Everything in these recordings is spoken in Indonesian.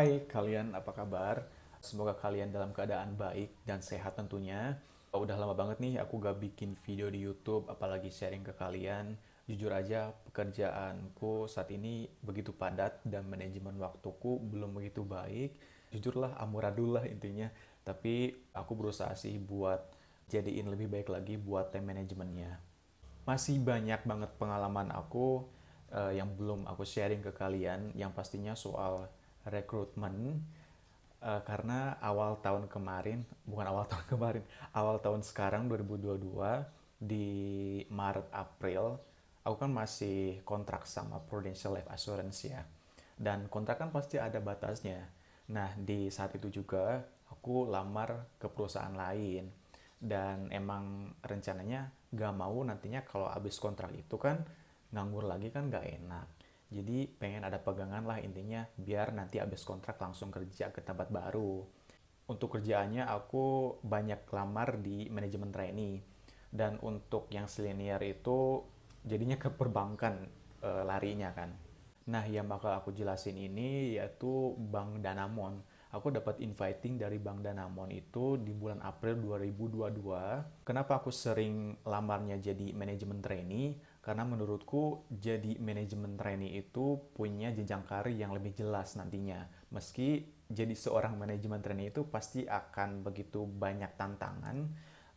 Hai, kalian apa kabar? Semoga kalian dalam keadaan baik dan sehat tentunya. Udah lama banget nih aku gak bikin video di YouTube, apalagi sharing ke kalian. Jujur aja, pekerjaanku saat ini begitu padat dan manajemen waktuku belum begitu baik. Jujurlah, amburadul lah intinya. Tapi aku berusaha sih buat jadiin lebih baik lagi buat time manajemennya. Masih banyak banget pengalaman aku yang belum aku sharing ke kalian, yang pastinya soal rekrutmen. Karena awal tahun kemarin, bukan awal tahun kemarin, awal tahun sekarang 2022 di Maret April, aku kan masih kontrak sama Prudential Life Assurance ya. Dan kontrak kan pasti ada batasnya. Nah, di saat itu juga aku lamar ke perusahaan lain. Dan emang rencananya gak mau nantinya kalau habis kontrak itu kan nganggur lagi kan gak enak. Jadi pengen ada pegangan lah intinya biar nanti habis kontrak langsung kerja ke tempat baru. Untuk kerjaannya aku banyak lamar di manajemen trainee. Dan untuk yang senior itu jadinya ke perbankan larinya kan. Nah, yang bakal aku jelasin ini yaitu Bank Danamon. Aku dapat inviting dari Bank Danamon itu di bulan April 2022. Kenapa aku sering lamarnya jadi manajemen trainee? Karena menurutku jadi manajemen trainee itu punya jenjang karir yang lebih jelas nantinya. Meski jadi seorang manajemen trainee itu pasti akan begitu banyak tantangan,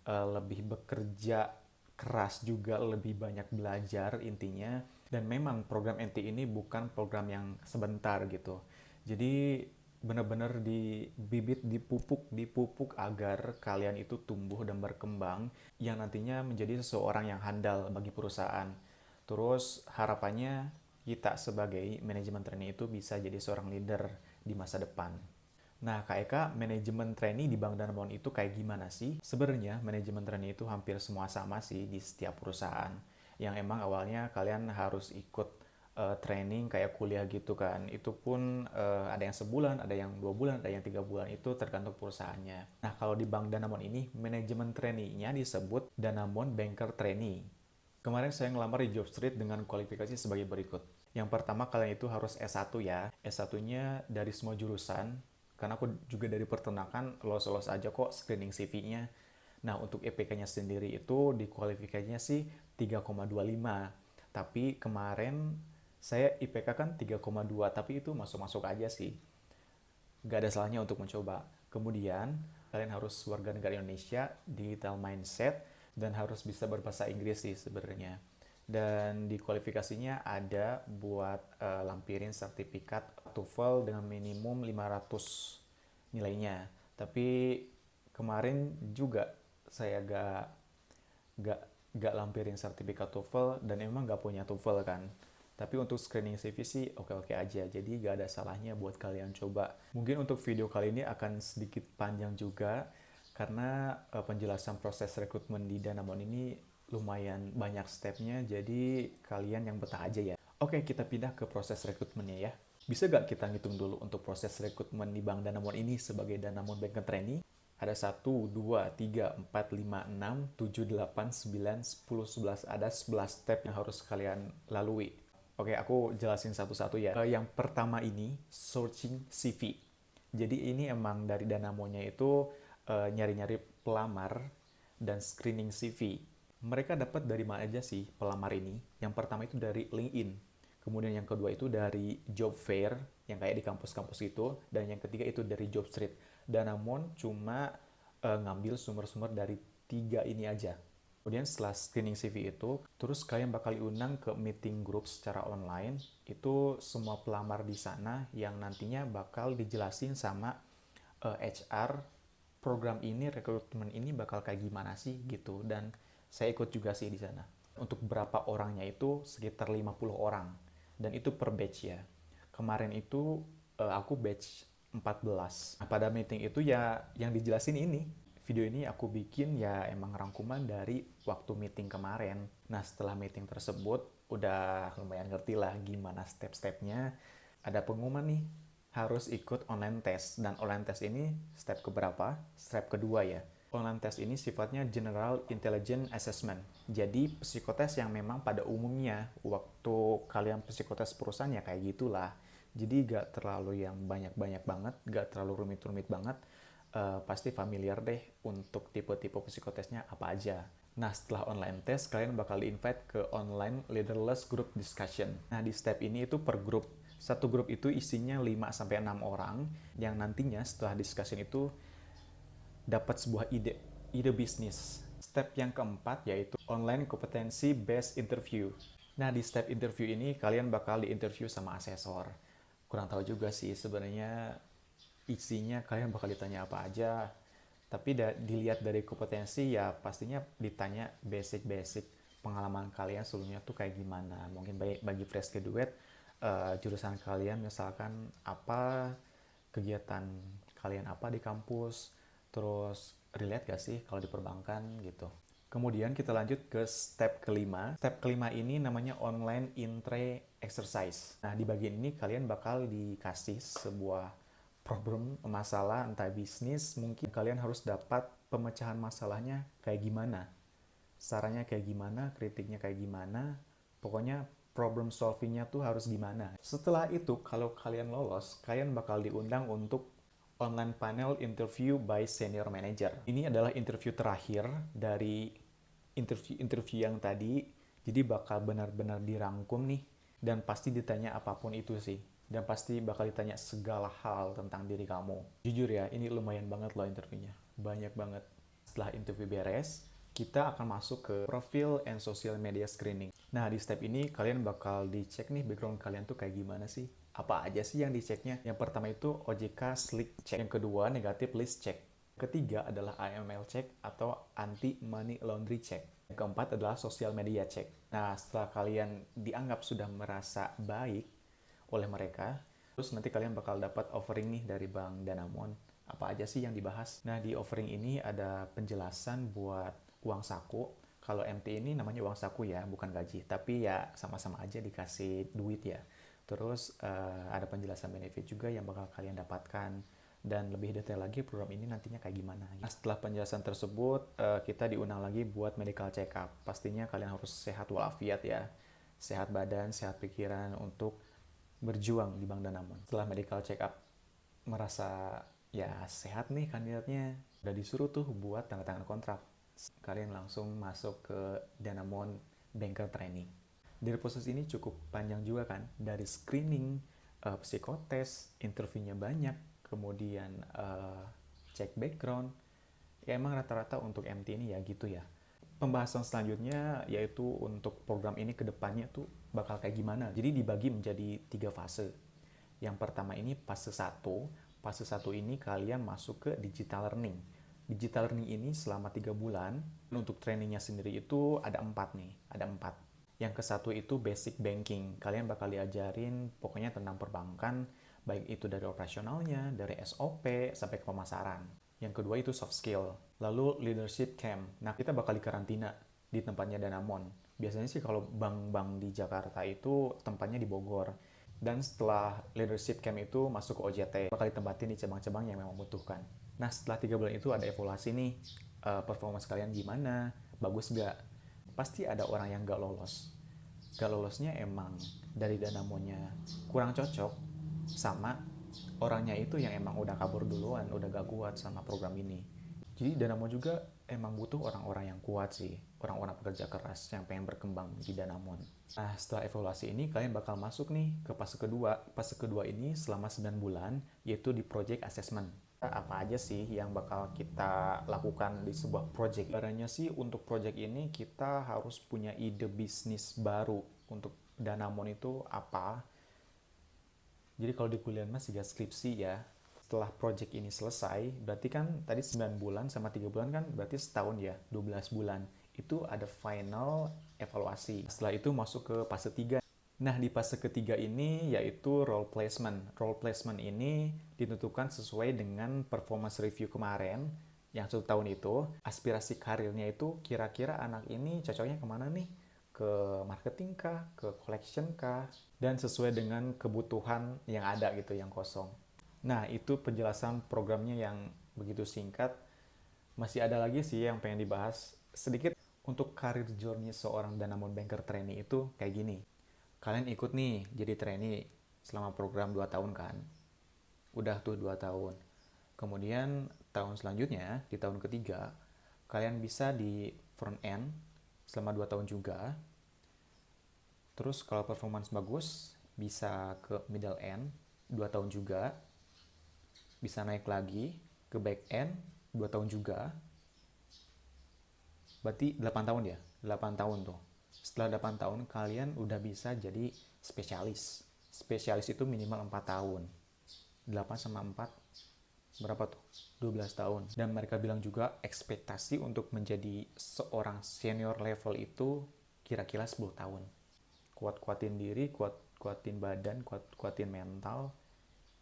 lebih bekerja keras juga, lebih banyak belajar intinya. Dan memang program NT ini bukan program yang sebentar gitu. Jadi benar-benar dibibit, dipupuk agar kalian itu tumbuh dan berkembang yang nantinya menjadi seseorang yang handal bagi perusahaan. Terus harapannya kita sebagai manajemen trainee itu bisa jadi seorang leader di masa depan. Nah, Kak Eka, manajemen trainee di Bank Danamon itu kayak gimana sih? Sebenarnya manajemen trainee itu hampir semua sama sih di setiap perusahaan. Yang emang awalnya kalian harus ikut training kayak kuliah gitu kan. Itu pun ada yang sebulan, ada yang 2 bulan, ada yang 3 bulan. Itu tergantung perusahaannya. Nah, kalau di Bank Danamon ini, manajemen trainee-nya disebut Danamon Banker Trainee. Kemarin saya ngelamar di Jobstreet dengan kualifikasi sebagai berikut. Yang pertama, kalian itu harus S1 ya. S1-nya dari semua jurusan, karena aku juga dari peternakan, los-los aja kok screening CV-nya. Nah, untuk EPK-nya sendiri itu di kualifikasinya sih 3,25. Tapi kemarin saya IPK kan 3,2, tapi itu masuk-masuk aja sih. Gak ada salahnya untuk mencoba. Kemudian, kalian harus warga negara Indonesia, digital mindset, dan harus bisa berbahasa Inggris sih sebenarnya. Dan di kualifikasinya ada buat lampirin sertifikat TOEFL dengan minimum 500 nilainya. Tapi kemarin juga saya gak, gak lampirin sertifikat TOEFL dan emang gak punya TOEFL kan. Tapi untuk screening CV sih oke-oke aja, jadi gak ada salahnya buat kalian coba. Mungkin untuk video kali ini akan sedikit panjang juga, karena penjelasan proses rekrutmen di Danamon ini lumayan banyak stepnya, jadi kalian yang betah aja ya. Oke, kita pindah ke proses rekrutmennya ya. Bisa gak kita ngitung dulu untuk proses rekrutmen di Bank Danamon ini sebagai Danamon Banker Trainee? Ada 1, 2, 3, 4, 5, 6, 7, 8, 9, 10, 11. Ada 11 step yang harus kalian lalui. Oke, aku jelasin satu-satu ya. Yang pertama ini, searching CV. Jadi ini emang dari Danamonya itu nyari-nyari pelamar dan screening CV. Mereka dapat dari mana aja sih pelamar ini? Yang pertama itu dari LinkedIn. Kemudian yang kedua itu dari job fair, yang kayak di kampus-kampus itu. Dan yang ketiga itu dari Jobstreet. Danamon cuma ngambil sumber-sumber dari 3 ini aja. Kemudian setelah screening CV itu, terus kalian bakal diundang ke meeting group secara online. Itu semua pelamar di sana yang nantinya bakal dijelasin sama HR program ini, rekrutmen ini bakal kayak gimana sih gitu. Dan saya ikut juga sih di sana. Untuk berapa orangnya itu sekitar 50 orang. Dan itu per batch ya. Kemarin itu aku batch 14. Nah, pada meeting itu ya yang dijelasin ini. Video ini aku bikin ya emang rangkuman dari waktu meeting kemarin. Nah, setelah meeting tersebut udah lumayan ngerti lah gimana step-stepnya. Ada pengumuman nih, harus ikut online test. Dan online test ini step keberapa? Step kedua ya. Online test ini sifatnya General Intelligence Assessment. Jadi psikotes yang memang pada umumnya waktu kalian psikotes perusahaan ya kayak gitulah. Jadi gak terlalu yang banyak-banyak banget, gak terlalu rumit-rumit banget. Pasti familiar deh untuk tipe-tipe psikotesnya apa aja. Nah, setelah online test, kalian bakal di-invite ke online leaderless group discussion. Nah, di step ini itu per grup. Satu grup itu isinya 5-6 orang, yang nantinya setelah discussion itu dapat sebuah ide bisnis. Step yang keempat yaitu online kompetensi based interview. Nah, di step interview ini kalian bakal diinterview sama asesor. Kurang tahu juga sih sebenarnya isinya kalian bakal ditanya apa aja. Tapi dilihat dari kompetensi ya pastinya ditanya basic-basic pengalaman kalian sebelumnya tuh kayak gimana. Mungkin bagi fresh graduate, jurusan kalian misalkan apa, kegiatan kalian apa di kampus, terus relate gak sih kalau di perbankan gitu. Kemudian kita lanjut ke step kelima. Step kelima ini namanya online intre exercise. Nah, di bagian ini kalian bakal dikasih sebuah problem, masalah, entah bisnis, mungkin kalian harus dapat pemecahan masalahnya kayak gimana. Sarannya kayak gimana, kritiknya kayak gimana, pokoknya problem solvingnya tuh harus gimana. Setelah itu, kalau kalian lolos, kalian bakal diundang untuk online panel interview by senior manager. Ini adalah interview terakhir dari interview yang tadi, jadi bakal benar-benar dirangkum nih, dan pasti ditanya apapun itu sih. Dan pasti bakal ditanya segala hal tentang diri kamu. Jujur ya, ini lumayan banget loh interviewnya. Banyak banget. Setelah interview beres, kita akan masuk ke profile and social media screening. Nah, di step ini kalian bakal dicek nih background kalian tuh kayak gimana sih. Apa aja sih yang diceknya? Yang pertama itu OJK Slick Check. Yang kedua negatif list check. Ketiga adalah AML check atau anti money laundry check. Yang keempat adalah social media check. Nah, setelah kalian dianggap sudah merasa baik oleh mereka, terus nanti kalian bakal dapat offering nih dari Bank Danamon. Apa aja sih yang dibahas? Nah, di offering ini ada penjelasan buat uang saku. Kalau MT ini namanya uang saku ya, bukan gaji. Tapi ya sama-sama aja dikasih duit ya. Terus ada penjelasan benefit juga yang bakal kalian dapatkan. Dan lebih detail lagi program ini nantinya kayak gimana. Nah, setelah penjelasan tersebut, kita diundang lagi buat medical check up. Pastinya kalian harus sehat walafiat ya. Sehat badan, sehat pikiran untuk berjuang di Bank Danamon. Setelah medical check up, merasa ya sehat nih kandidatnya, udah disuruh tuh buat tanda tangan kontrak. Kalian langsung masuk ke Danamon Banker Training. Dari proses ini cukup panjang juga kan, dari screening, psikotes, interviewnya banyak, kemudian cek background. Ya emang rata-rata untuk MT ini ya gitu ya. Pembahasan selanjutnya yaitu untuk program ini ke depannya tuh bakal kayak gimana. Jadi dibagi menjadi 3 fase. Yang pertama ini fase 1. Fase 1 ini kalian masuk ke digital learning. Digital learning ini selama 3 bulan. Untuk trainingnya sendiri itu ada 4 nih. Ada 4. Yang ke satu itu basic banking. Kalian bakal diajarin pokoknya tentang perbankan, baik itu dari operasionalnya, dari SOP, sampai ke pemasaran. Yang kedua itu soft skill. Lalu leadership camp. Nah, kita bakal dikarantina di tempatnya Danamon. Biasanya sih kalau bank-bank di Jakarta itu tempatnya di Bogor. Dan setelah leadership camp itu masuk ke OJT. Bakal ditempatin di cabang-cabang yang memang membutuhkan. Nah, setelah 3 bulan itu ada evaluasi nih. Performance kalian gimana? Bagus nggak? Pasti ada orang yang nggak lolos. Nggak lolosnya emang dari Danamonnya kurang cocok sama orangnya itu yang emang udah kabur duluan, udah gak kuat sama program ini. Jadi Danamon juga emang butuh orang-orang yang kuat sih, orang-orang pekerja keras yang pengen berkembang di Danamon. Nah, setelah evaluasi ini kalian bakal masuk nih ke fase kedua. Fase kedua ini selama 9 bulan, yaitu di project assessment. Apa aja sih yang bakal kita lakukan di sebuah project? Caranya sih untuk project ini kita harus punya ide bisnis baru untuk Danamon itu apa. Jadi kalau di kuliah mas juga skripsi ya. Setelah project ini selesai, berarti kan tadi 9 bulan sama 3 bulan kan berarti setahun ya, 12 bulan. Itu ada final evaluasi. Setelah itu masuk ke fase 3. Nah, di fase ketiga ini yaitu role placement. Role placement ini ditentukan sesuai dengan performance review kemarin yang 1 tahun itu. Aspirasi karirnya itu kira-kira anak ini cocoknya kemana nih? Ke marketing kah? Ke collection kah? Dan sesuai dengan kebutuhan yang ada gitu, yang kosong. Nah, itu penjelasan programnya yang begitu singkat. Masih ada lagi sih yang pengen dibahas. Sedikit untuk karir journey seorang Danamon Banker Trainee itu kayak gini. Kalian ikut nih jadi trainee. selama program 2 tahun kan. Udah tuh 2 tahun. Kemudian tahun selanjutnya, di tahun ketiga, kalian bisa di front end selama 2 tahun juga. Terus kalau performance bagus, bisa ke middle end 2 tahun juga. Bisa naik lagi ke back end 2 tahun juga. Berarti 8 tahun ya? 8 tahun tuh. Setelah 8 tahun, kalian udah bisa jadi spesialis. Spesialis itu minimal 4 tahun. 8 sama 4, berapa tuh? 12 tahun. Dan mereka bilang juga ekspektasi untuk menjadi seorang senior level itu kira-kira 10 tahun. Kuat-kuatin diri, kuatin badan, kuatin mental.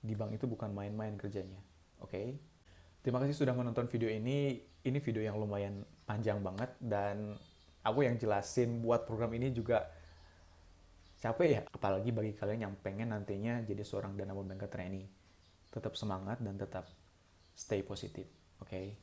Di bank itu bukan main-main kerjanya. Oke? Terima kasih sudah menonton video ini. Ini video yang lumayan panjang banget dan aku yang jelasin buat program ini juga capek ya. Apalagi bagi kalian yang pengen nantinya jadi seorang Dana Bank Trainee. Tetap semangat dan tetap stay positif. Oke?